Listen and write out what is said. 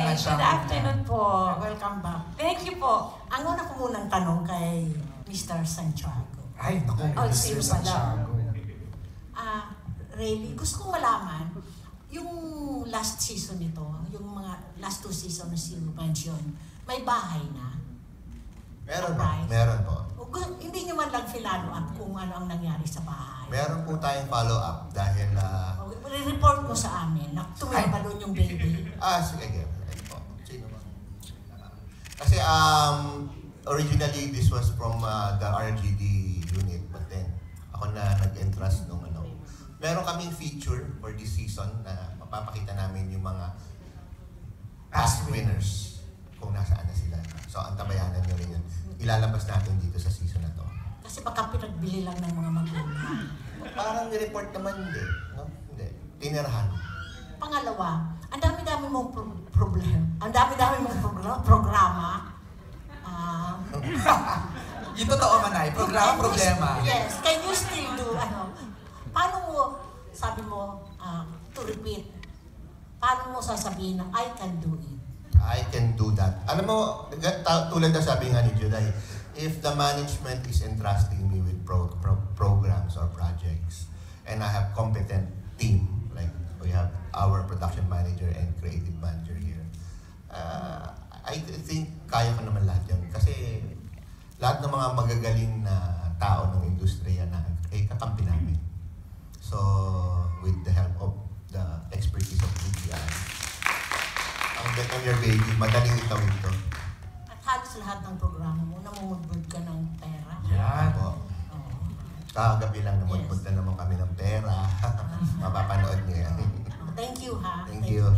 naman siya. Good afternoon po. Welcome back. Thank you po. Ang una ko munang tanong kay Mr. Santiago. Ay, naku, Oh, Mr. sino pala? Santiago. Really, gusto kong malaman, yung last season nito, yung mga last 2 seasons you mentioned, may bahay na? Meron po. Alright. Meron po. Hindi nyo man lang follow up kung ano ang nangyari sa bahay. Meron po tayong follow-up dahil Report mo sa amin na tumira pa doon yung baby. sige po. Sino ba? Kasi originally this was from the RGD unit, but then ako na nag-entrust nung ano. Meron kaming feature for this season na mapapakita namin yung mga past winners kung nasaan na sila. So antabayanan nyo rin yun. Ilalabas natin dito sa season na to. Kasi baka pinagbili lang ng mga magulang. Parang ni-report naman hindi. No? Hindi. Tinirahan. Pangalawa, ang dami-dami mong problem. Ang dami-dami mong programa. Yung totoo man ay, problema. Yes, can you still do, paano mo, sabi mo, to repeat, paano mo sasabihin na I can do it? I can do that. Alam mo, tulad na sabi nga ni Juday, if the management is entrusting me with programs or projects, and I have competent team, like we have our production manager and creative manager here, I think kaya ko naman lahat yun. Kasi lahat ng mga magagaling na tao ng industriya na kakampi namin. So, with the help of the expertise of BPI, ang Bet on Your Baby, madaling itawid to. At halos lahat ng programa mo, namumudbud ka ng pera. Yan. Po. Kagabi lang namumudbud na naman kami ng pera. Mapapanood niyo yan. Thank you, ha? Thank you.